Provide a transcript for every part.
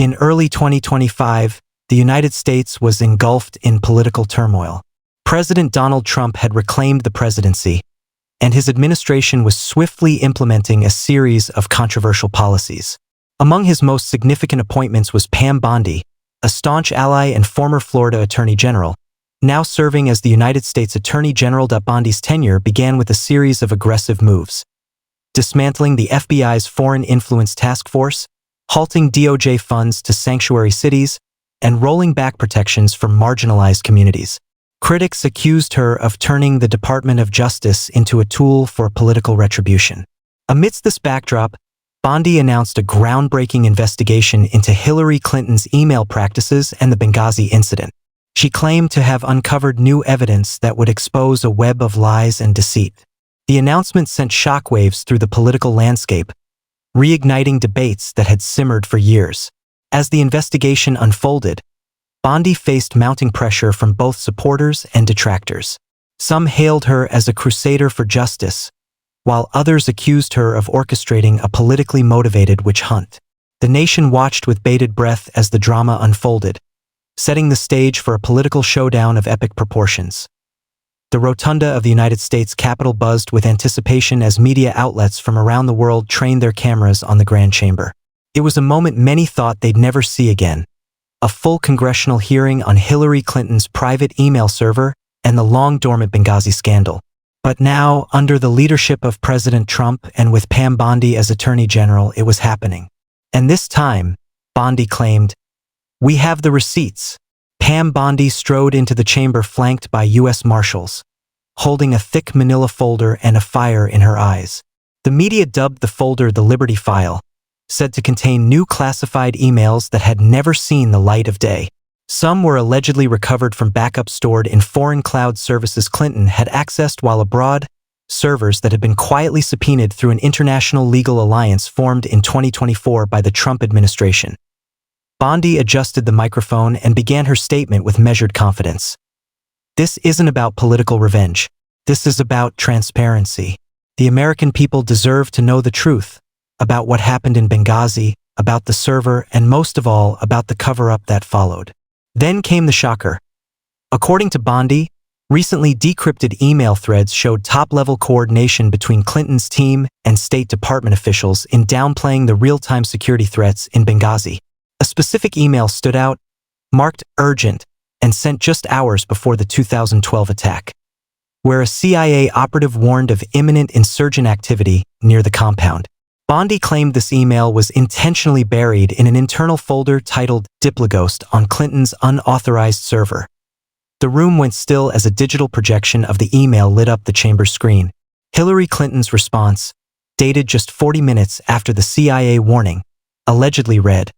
In early 2025, the United States was engulfed in political turmoil. President Donald Trump had reclaimed the presidency, and his administration was swiftly implementing a series of controversial policies. Among his most significant appointments was Pam Bondi, a staunch ally and former Florida Attorney General, now serving as the United States Attorney General. Bondi's tenure began with a series of aggressive moves: dismantling the FBI's Foreign Influence Task Force, halting DOJ funds to sanctuary cities, and rolling back protections for marginalized communities. Critics accused her of turning the Department of Justice into a tool for political retribution. Amidst this backdrop, Bondi announced a groundbreaking investigation into Hillary Clinton's email practices and the Benghazi incident. She claimed to have uncovered new evidence that would expose a web of lies and deceit. The announcement sent shockwaves through the political landscape, reigniting debates that had simmered for years. As the investigation unfolded, Bondi faced mounting pressure from both supporters and detractors. Some hailed her as a crusader for justice, while others accused her of orchestrating a politically motivated witch hunt. The nation watched with bated breath as the drama unfolded, setting the stage for a political showdown of epic proportions. The rotunda of the United States Capitol buzzed with anticipation as media outlets from around the world trained their cameras on the Grand Chamber. It was a moment many thought they'd never see again: a full congressional hearing on Hillary Clinton's private email server and the long-dormant Benghazi scandal. But now, under the leadership of President Trump and with Pam Bondi as Attorney General, it was happening. And this time, Bondi claimed, "We have the receipts." Pam Bondi strode into the chamber flanked by U.S. Marshals, holding a thick manila folder and a fire in her eyes. The media dubbed the folder the Liberty File, said to contain new classified emails that had never seen the light of day. Some were allegedly recovered from backups stored in foreign cloud services Clinton had accessed while abroad, servers that had been quietly subpoenaed through an international legal alliance formed in 2024 by the Trump administration. Bondi adjusted the microphone and began her statement with measured confidence. "This isn't about political revenge. This is about transparency. The American people deserve to know the truth about what happened in Benghazi, about the server, and most of all, about the cover-up that followed." Then came the shocker. According to Bondi, recently decrypted email threads showed top-level coordination between Clinton's team and State Department officials in downplaying the real-time security threats in Benghazi. A specific email stood out, marked urgent, and sent just hours before the 2012 attack, where a CIA operative warned of imminent insurgent activity near the compound. Bondi claimed this email was intentionally buried in an internal folder titled Diplogost on Clinton's unauthorized server. The room went still as a digital projection of the email lit up the chamber screen. Hillary Clinton's response, dated just 40 minutes after the CIA warning, allegedly read,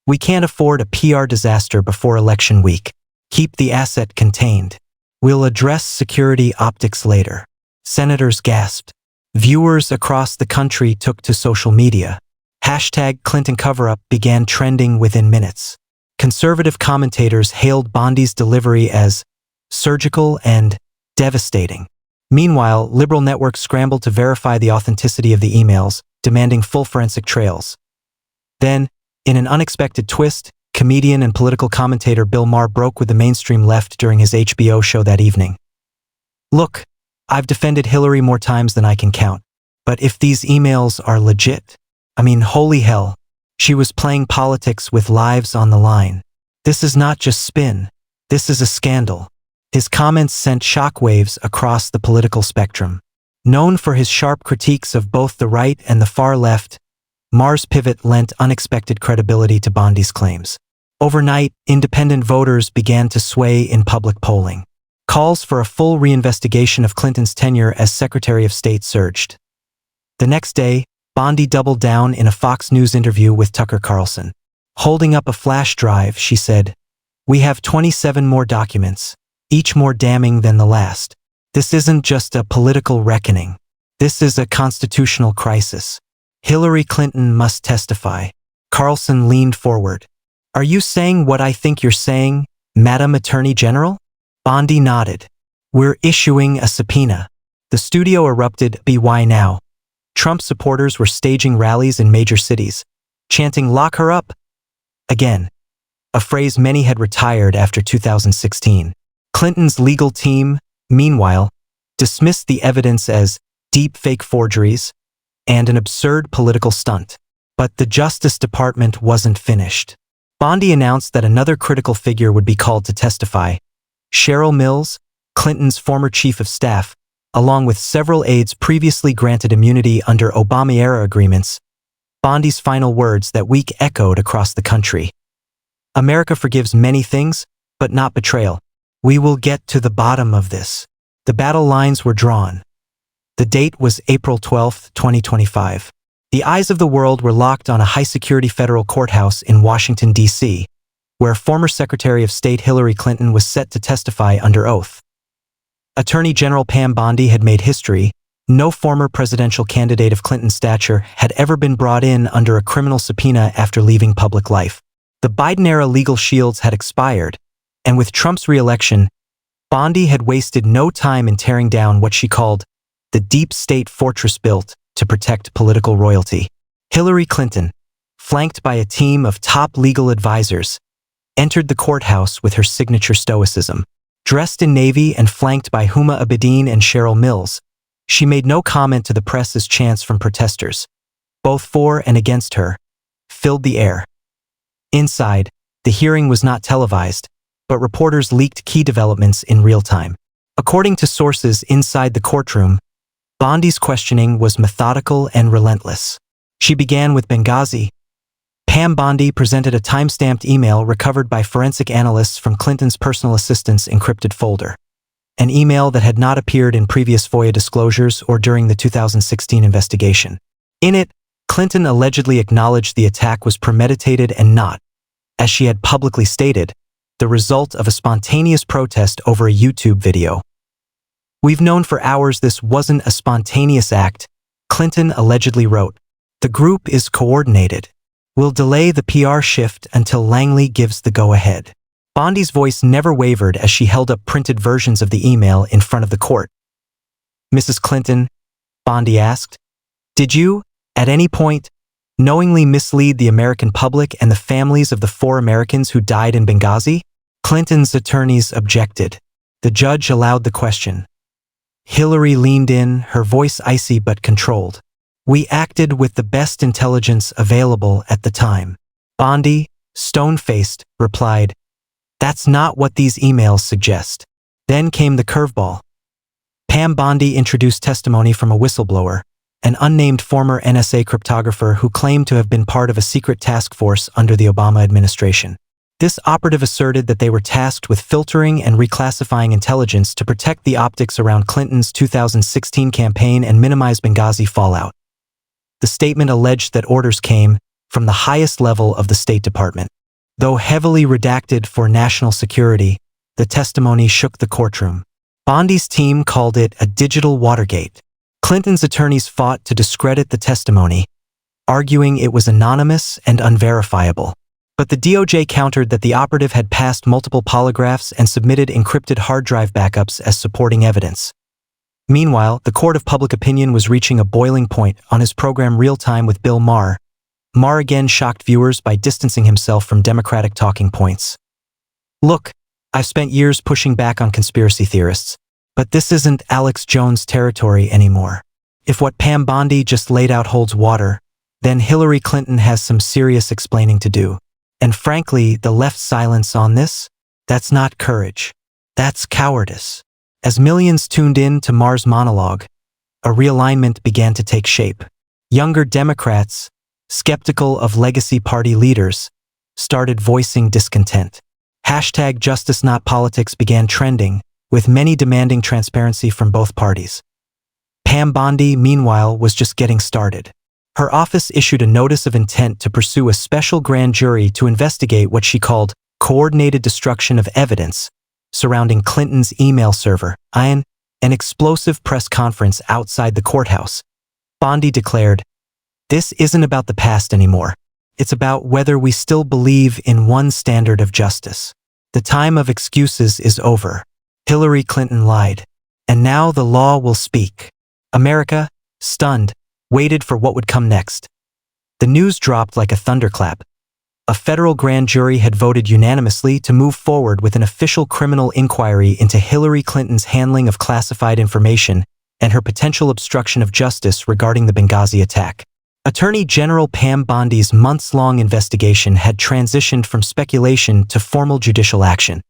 "We can't afford a PR disaster before election week. Keep the asset contained. We'll address security optics later." Senators gasped. Viewers across the country took to social media. Hashtag Clinton cover-up began trending within minutes. Conservative commentators hailed Bondi's delivery as surgical and devastating. Meanwhile, liberal networks scrambled to verify the authenticity of the emails, demanding full forensic trails. Then, in an unexpected twist, comedian and political commentator Bill Maher broke with the mainstream left during his HBO show that evening. "Look, I've defended Hillary more times than I can count. But if these emails are legit, I mean, holy hell, she was playing politics with lives on the line. This is not just spin. This is a scandal." His comments sent shockwaves across the political spectrum. Known for his sharp critiques of both the right and the far left, Maher's pivot lent unexpected credibility to Bondi's claims. Overnight, independent voters began to sway in public polling. Calls for a full reinvestigation of Clinton's tenure as Secretary of State surged. The next day, Bondi doubled down in a Fox News interview with Tucker Carlson. Holding up a flash drive, she said, "We have 27 more documents, each more damning than the last. This isn't just a political reckoning. This is a constitutional crisis. Hillary Clinton must testify." Carlson leaned forward. "Are you saying what I think you're saying, Madam Attorney General?" Bondi nodded. "We're issuing a subpoena." The studio erupted. "Why now?" Trump supporters were staging rallies in major cities, chanting "Lock her up." Again, a phrase many had retired after 2016. Clinton's legal team, meanwhile, dismissed the evidence as deep fake forgeries and an absurd political stunt. But the Justice Department wasn't finished. Bondi announced that another critical figure would be called to testify. Cheryl Mills, Clinton's former chief of staff, along with several aides previously granted immunity under Obama-era agreements. Bondi's final words that week echoed across the country. America forgives many things, but not betrayal. We will get to the bottom of this. The battle lines were drawn. The date was April 12, 2025. The eyes of the world were locked on a high-security federal courthouse in Washington, D.C., where former Secretary of State Hillary Clinton was set to testify under oath. Attorney General Pam Bondi had made history. No former presidential candidate of Clinton's stature had ever been brought in under a criminal subpoena after leaving public life. The Biden-era legal shields had expired, and with Trump's re-election, Bondi had wasted no time in tearing down what she called the deep state fortress built to protect political royalty. Hillary Clinton, flanked by a team of top legal advisors, entered the courthouse with her signature stoicism. Dressed in navy and flanked by Huma Abedin and Cheryl Mills, she made no comment to the press's chants from protesters, both for and against her, filled the air. Inside, the hearing was not televised, but reporters leaked key developments in real time. According to sources inside the courtroom, Bondi's questioning was methodical and relentless. She began with Benghazi. Pam Bondi presented a time-stamped email recovered by forensic analysts from Clinton's personal assistant's encrypted folder. An email that had not appeared in previous FOIA disclosures or during the 2016 investigation. In it, Clinton allegedly acknowledged the attack was premeditated and not, as she had publicly stated, the result of a spontaneous protest over a YouTube video. "We've known for hours this wasn't a spontaneous act," Clinton allegedly wrote. "The group is coordinated. We'll delay the PR shift until Langley gives the go-ahead." Bondi's voice never wavered as she held up printed versions of the email in front of the court. "Mrs. Clinton," Bondi asked, "did you, at any point, knowingly mislead the American public and the families of the 4 Americans who died in Benghazi?" Clinton's attorneys objected. The judge allowed the question. Hillary leaned in, her voice icy but controlled. "We acted with the best intelligence available at the time." Bondi, stone-faced, replied, "That's not what these emails suggest." Then came the curveball. Pam Bondi introduced testimony from a whistleblower, an unnamed former NSA cryptographer who claimed to have been part of a secret task force under the Obama administration. This operative asserted that they were tasked with filtering and reclassifying intelligence to protect the optics around Clinton's 2016 campaign and minimize Benghazi fallout. The statement alleged that orders came from the highest level of the State Department. Though heavily redacted for national security, the testimony shook the courtroom. Bondi's team called it a digital Watergate. Clinton's attorneys fought to discredit the testimony, arguing it was anonymous and unverifiable. But the DOJ countered that the operative had passed multiple polygraphs and submitted encrypted hard drive backups as supporting evidence. Meanwhile, the court of public opinion was reaching a boiling point on his program Real Time with Bill Maher. Maher again shocked viewers by distancing himself from Democratic talking points. "Look, I've spent years pushing back on conspiracy theorists, but this isn't Alex Jones territory anymore. If what Pam Bondi just laid out holds water, then Hillary Clinton has some serious explaining to do. And frankly, the left's silence on this? That's not courage. That's cowardice." As millions tuned in to Maher's monologue, a realignment began to take shape. Younger Democrats, skeptical of legacy party leaders, started voicing discontent. Hashtag Justice Not Politics began trending, with many demanding transparency from both parties. Pam Bondi, meanwhile, was just getting started. Her office issued a notice of intent to pursue a special grand jury to investigate what she called coordinated destruction of evidence surrounding Clinton's email server, an explosive press conference outside the courthouse. Bondi declared, "This isn't about the past anymore. It's about whether we still believe in one standard of justice. The time of excuses is over. Hillary Clinton lied. And now the law will speak." America, stunned, waited for what would come next. The news dropped like a thunderclap. A federal grand jury had voted unanimously to move forward with an official criminal inquiry into Hillary Clinton's handling of classified information and her potential obstruction of justice regarding the Benghazi attack. Attorney General Pam Bondi's months-long investigation had transitioned from speculation to formal judicial action.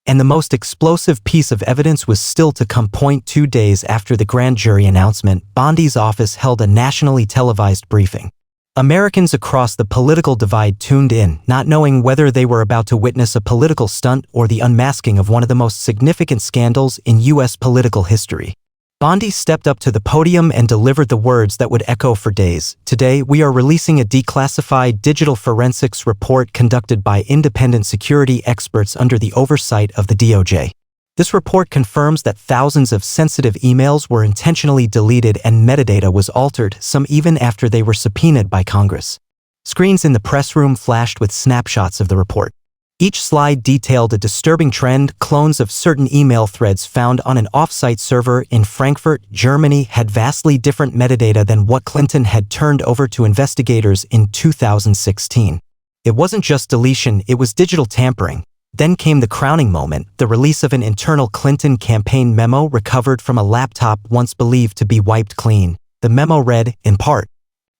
And the most explosive piece of evidence was still to come. 2 days after the grand jury announcement, Bondi's office held a nationally televised briefing. Americans across the political divide tuned in, not knowing whether they were about to witness a political stunt or the unmasking of one of the most significant scandals in U.S. political history. Bondi stepped up to the podium and delivered the words that would echo for days. Today, we are releasing a declassified digital forensics report conducted by independent security experts under the oversight of the DOJ. This report confirms that thousands of sensitive emails were intentionally deleted and metadata was altered, some even after they were subpoenaed by Congress. Screens in the press room flashed with snapshots of the report. Each slide detailed a disturbing trend. Clones of certain email threads found on an off-site server in Frankfurt, Germany had vastly different metadata than what Clinton had turned over to investigators in 2016. It wasn't just deletion, it was digital tampering. Then came the crowning moment, the release of an internal Clinton campaign memo recovered from a laptop once believed to be wiped clean. The memo read, in part,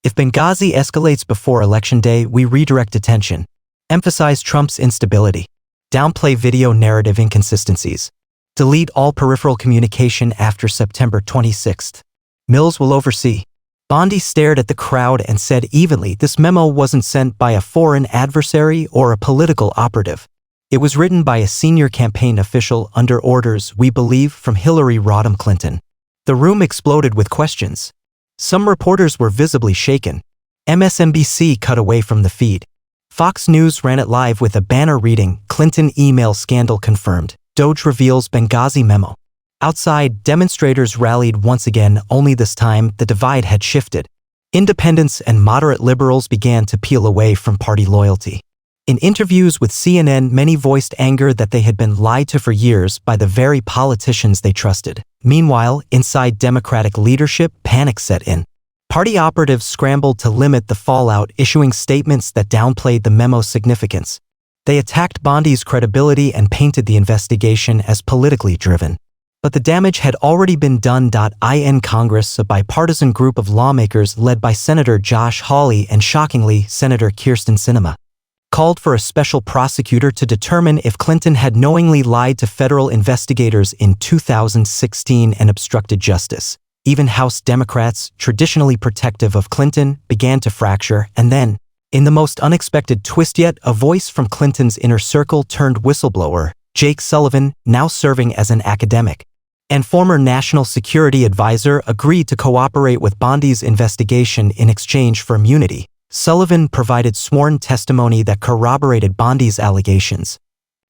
"If Benghazi escalates before Election Day, we redirect attention. Emphasize Trump's instability. Downplay video narrative inconsistencies. Delete all peripheral communication after September 26th. Mills will oversee." Bondi stared at the crowd and said evenly, this memo wasn't sent by a foreign adversary or a political operative. It was written by a senior campaign official under orders, we believe, from Hillary Rodham Clinton. The room exploded with questions. Some reporters were visibly shaken. MSNBC cut away from the feed. Fox News ran it live with a banner reading, "Clinton email scandal confirmed. Doge reveals Benghazi memo." Outside, demonstrators rallied once again, only this time the divide had shifted. Independents and moderate liberals began to peel away from party loyalty. In interviews with CNN, many voiced anger that they had been lied to for years by the very politicians they trusted. Meanwhile, inside Democratic leadership, panic set in. Party operatives scrambled to limit the fallout, issuing statements that downplayed the memo's significance. They attacked Bondi's credibility and painted the investigation as politically driven. But the damage had already been done. In Congress, a bipartisan group of lawmakers led by Senator Josh Hawley and, shockingly, Senator Kyrsten Sinema, called for a special prosecutor to determine if Clinton had knowingly lied to federal investigators in 2016 and obstructed justice. Even House Democrats, traditionally protective of Clinton, began to fracture, and then, in the most unexpected twist yet, a voice from Clinton's inner circle turned whistleblower, Jake Sullivan, now serving as an academic and former national security advisor, agreed to cooperate with Bondi's investigation in exchange for immunity. Sullivan provided sworn testimony that corroborated Bondi's allegations,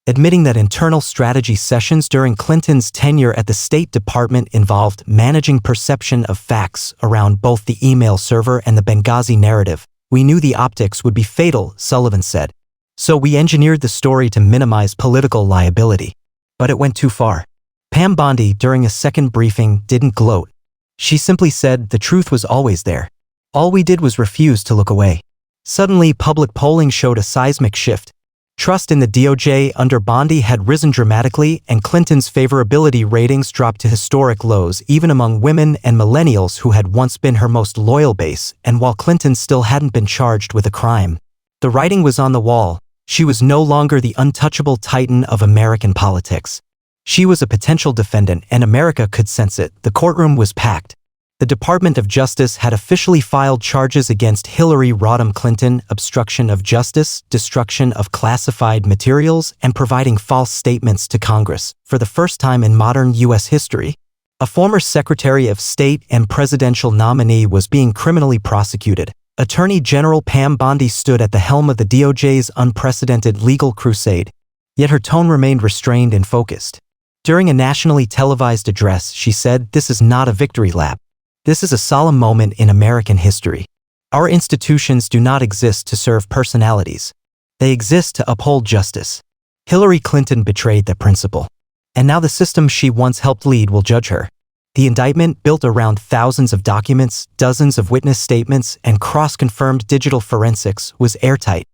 admitting that internal strategy sessions during Clinton's tenure at the State Department involved managing perception of facts around both the email server and the Benghazi narrative. "We knew the optics would be fatal," Sullivan said. "So we engineered the story to minimize political liability." But it went too far. Pam Bondi, during a second briefing, didn't gloat. She simply said the truth was always there. All we did was refuse to look away. Suddenly, public polling showed a seismic shift. Trust in the DOJ under Bondi had risen dramatically, and Clinton's favorability ratings dropped to historic lows, even among women and millennials who had once been her most loyal base. And while Clinton still hadn't been charged with a crime, the writing was on the wall. She was no longer the untouchable titan of American politics. She was a potential defendant, and America could sense it. The courtroom was packed. The Department of Justice had officially filed charges against Hillary Rodham Clinton, obstruction of justice, destruction of classified materials, and providing false statements to Congress. For the first time in modern U.S. history, a former Secretary of State and presidential nominee was being criminally prosecuted. Attorney General Pam Bondi stood at the helm of the DOJ's unprecedented legal crusade, yet her tone remained restrained and focused. During a nationally televised address, she said, "This is not a victory lap. This is a solemn moment in American history. Our institutions do not exist to serve personalities. They exist to uphold justice. Hillary Clinton betrayed that principle. And now the system she once helped lead will judge her." The indictment, built around thousands of documents, dozens of witness statements, and cross-confirmed digital forensics, was airtight.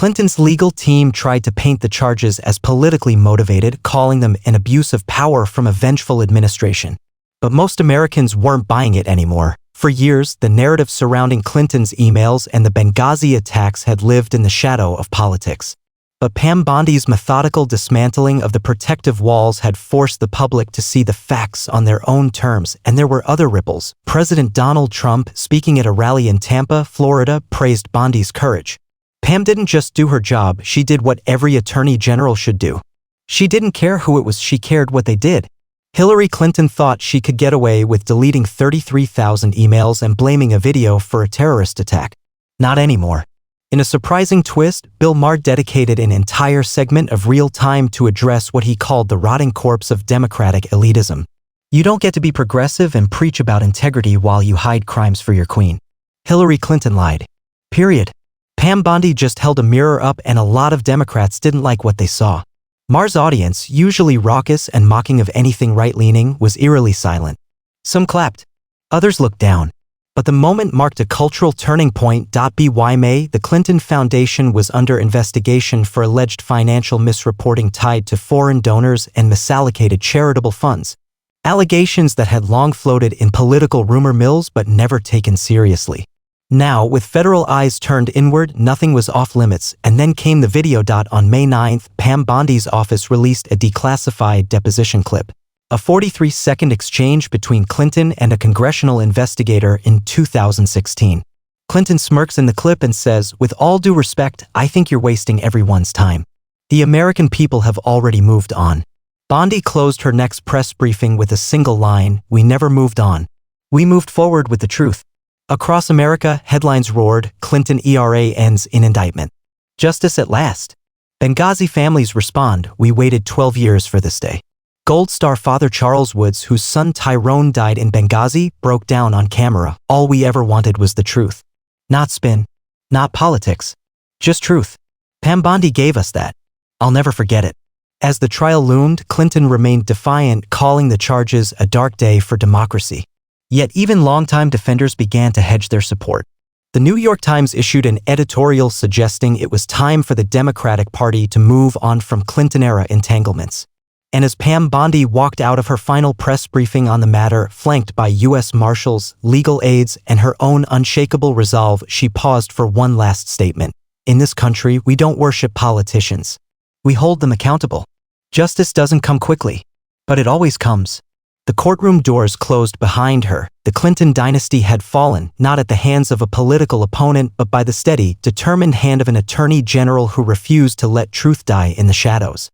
Clinton's legal team tried to paint the charges as politically motivated, calling them an abuse of power from a vengeful administration. But most Americans weren't buying it anymore. For years, the narrative surrounding Clinton's emails and the Benghazi attacks had lived in the shadow of politics. But Pam Bondi's methodical dismantling of the protective walls had forced the public to see the facts on their own terms, and there were other ripples. President Donald Trump, speaking at a rally in Tampa, Florida, praised Bondi's courage. Pam didn't just do her job, she did what every attorney general should do. She didn't care who it was, she cared what they did. Hillary Clinton thought she could get away with deleting 33,000 emails and blaming a video for a terrorist attack. Not anymore. In a surprising twist, Bill Maher dedicated an entire segment of real time to address what he called the rotting corpse of Democratic elitism. You don't get to be progressive and preach about integrity while you hide crimes for your queen. Hillary Clinton lied. Period. Pam Bondi just held a mirror up, and a lot of Democrats didn't like what they saw. Maher's audience, usually raucous and mocking of anything right-leaning, was eerily silent. Some clapped. Others looked down. But the moment marked a cultural turning point. By May, the Clinton Foundation was under investigation for alleged financial misreporting tied to foreign donors and misallocated charitable funds. Allegations that had long floated in political rumor mills but never taken seriously. Now, with federal eyes turned inward, nothing was off limits, and then came the video. On May 9th, Pam Bondi's office released a declassified deposition clip. A 43-second exchange between Clinton and a congressional investigator in 2016. Clinton smirks in the clip and says, "With all due respect, I think you're wasting everyone's time. The American people have already moved on." Bondi closed her next press briefing with a single line, "We never moved on. We moved forward with the truth." Across America, headlines roared, Clinton ERA ends in indictment. Justice at last. Benghazi families respond, "We waited 12 years for this day." Gold Star father Charles Woods, whose son Tyrone died in Benghazi, broke down on camera. "All we ever wanted was the truth. Not spin. Not politics. Just truth. Pam Bondi gave us that. I'll never forget it." As the trial loomed, Clinton remained defiant, calling the charges a dark day for democracy. Yet even longtime defenders began to hedge their support. The New York Times issued an editorial suggesting it was time for the Democratic Party to move on from Clinton-era entanglements. And as Pam Bondi walked out of her final press briefing on the matter, flanked by U.S. Marshals, legal aides, and her own unshakable resolve, she paused for one last statement. "In this country, we don't worship politicians. We hold them accountable. Justice doesn't come quickly, but it always comes." The courtroom doors closed behind her. The Clinton dynasty had fallen, not at the hands of a political opponent, but by the steady, determined hand of an attorney general who refused to let truth die in the shadows.